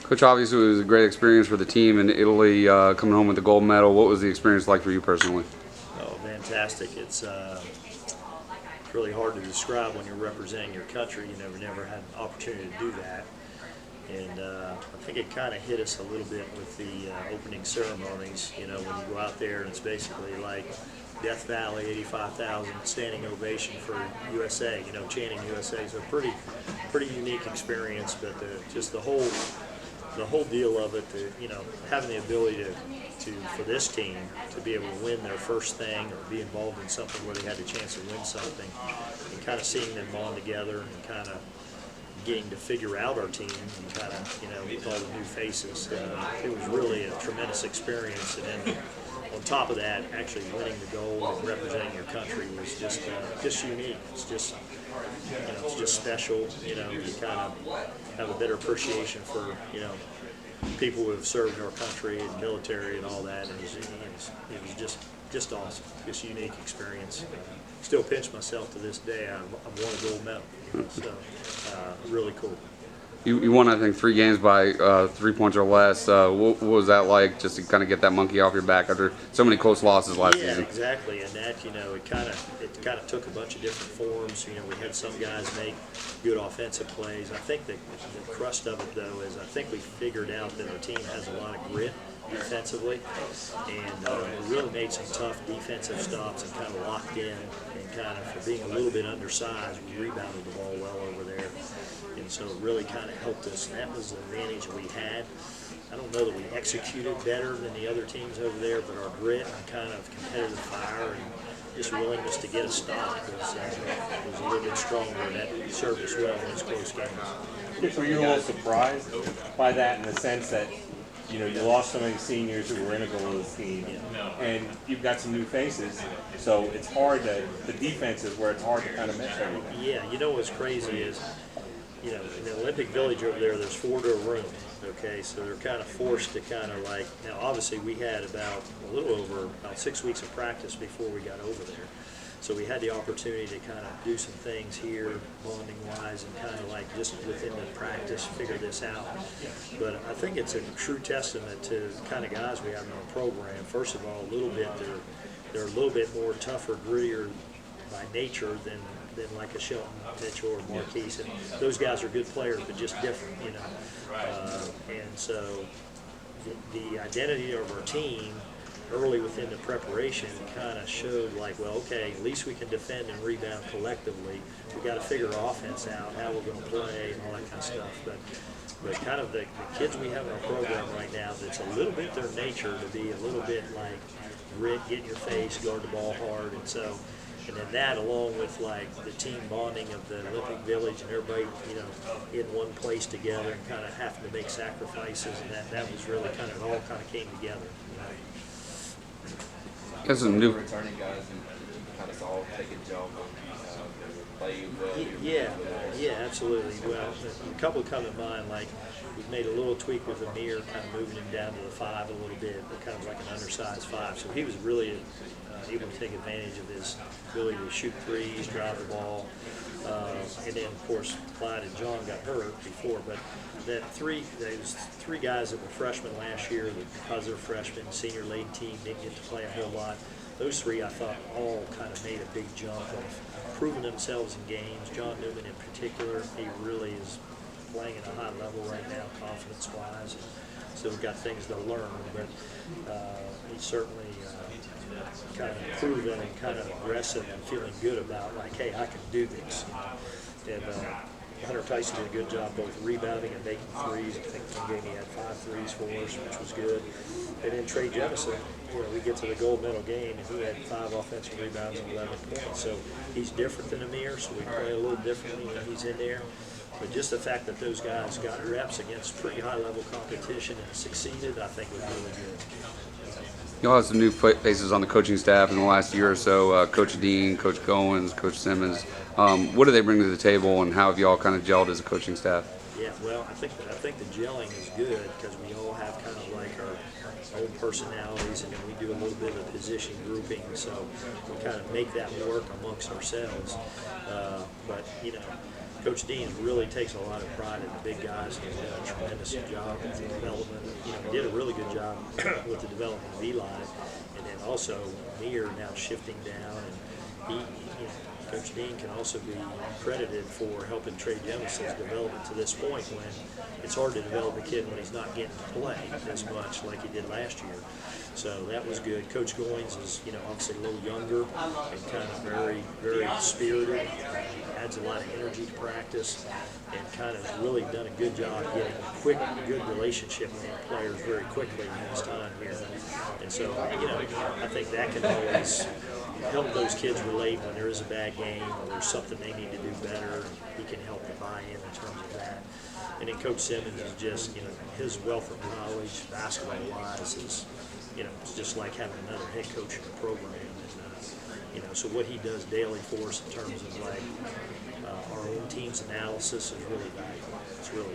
Coach, obviously it was a great experience for the team in Italy, coming home with the gold medal. What was the experience like for you personally? Oh, fantastic. It's really hard to describe when you're representing your country. You never had an opportunity to do that. And I think it kind of hit us a little bit with the opening ceremonies. When you go out there and it's basically like Death Valley, 85,000 standing ovation for USA, chanting USA. So pretty unique experience, but just the whole deal of it, having the ability to for this team to be able to win their first thing or be involved in something where they had the chance to win something, and kind of seeing them bond together and kind of getting to figure out our team and kind of, with all the new faces. It was really a tremendous experience. And then on top of that, actually winning the gold and representing your country was just unique. It's just, it's just special. You kind of have a better appreciation for, people who have served our country and military and all that. And it was just awesome. Just a unique experience. Still pinch myself to this day. I won a gold medal. So really cool. You won, I think, 3 games by 3 points or less. What was that like, just to kind of get that monkey off your back after so many close losses last season? Yeah, exactly. And that, it kind of took a bunch of different forms. We had some guys make good offensive plays. I think the crust of it, though, is I think we figured out that our team has a lot of grit defensively, and we really made some tough defensive stops and kind of locked in, and kind of, for being a little bit undersized, we rebounded the ball well over there. And so it really kind of helped us. And that was the advantage we had. I don't know that we executed better than the other teams over there, but our grit and kind of competitive fire and just willingness to get a stop was a little bit stronger, and that served us well in these close games. Were you a little surprised by that, in the sense that you lost so many seniors who were integral to this team, and you've got some new faces, so it's hard the defense is where it's hard to kind of mesh everything. Yeah, what's crazy is, in the Olympic Village over there's 4 to a room, okay? So they're kind of forced to kind of like, now obviously we had about 6 weeks of practice before we got over there. So we had the opportunity to kind of do some things here, bonding-wise, and kind of like just within the practice figure this out. But I think it's a true testament to the kind of guys we have in our program. First of all, they're a little bit more tougher, grittier by nature than like a Shelton, Mitchell, or Marquise. And those guys are good players, but just different, and so the identity of our team early within the preparation kind of showed like, well, okay, at least we can defend and rebound collectively. We got to figure our offense out, how we're going to play, and all that kind of stuff. But kind of the kids we have in our program right now, that's a little bit their nature to be a little bit like grit, get in your face, guard the ball hard, and so. And then that, along with like the team bonding of the Olympic Village and everybody, in one place together and kind of having to make sacrifices, and that was really kind of, it all kind of came together. Got some new returning guys and kind of all take a jump and play well. Yeah, absolutely. Well, a couple come to mind, like we've made a little tweak with Amir, kind of moving him down to the 5 a little bit, but kind of like an undersized 5. So he was really able to take advantage of his ability to shoot threes, drive the ball, and then of course Clyde and John got hurt before. But there was 3 guys that were freshmen last year that, because they're freshmen, senior late team, didn't get to play a whole lot. Those 3, I thought, all kind of made a big jump of proving themselves in games. John Newman in particular, he really is playing at a high level right now, confidence-wise. So we've got things to learn, but he's certainly kind of proven and kind of aggressive and feeling good about, like, hey, I can do this. And Hunter Tyson did a good job both rebounding and making threes. I think one game he had 5 threes for us, which was good. And then Trey Jemison, we get to the gold medal game, and he had 5 offensive rebounds and 11 points. So he's different than Amir, so we play a little differently when he's in there. But just the fact that those guys got reps against pretty high-level competition and succeeded, I think was really good. You all have some new faces on the coaching staff in the last year or so. Coach Dean, Coach Goins, Coach Simmons. What do they bring to the table, and how have you all kind of gelled as a coaching staff? Yeah, well, I think the gelling is good because we all have kind of like our own personalities, and then we do a little bit of position grouping, so we kind of make that work amongst ourselves. But Coach Dean really takes a lot of pride in the big guys. He's done a tremendous job with the development. He did a really good job with the development of Eli, and then also Meir now shifting down, and he, Coach Dean can also be credited for helping Trey Jemison's development to this point when it's hard to develop a kid when he's not getting to play as much like he did last year. So that was good. Coach Goins is, obviously a little younger and kind of very, very spirited. Adds a lot of energy to practice and kind of really done a good job getting a quick, good relationship with our players very quickly in his time here. And so, I think that can always help those kids relate when there is a bad game or there's something they need to do better. He can help them buy in terms of that. And then Coach Simmons is just, his wealth of knowledge, basketball-wise, is, it's just like having another head coach in the program. And, so what he does daily for us in terms of like our own team's analysis is really valuable. It's really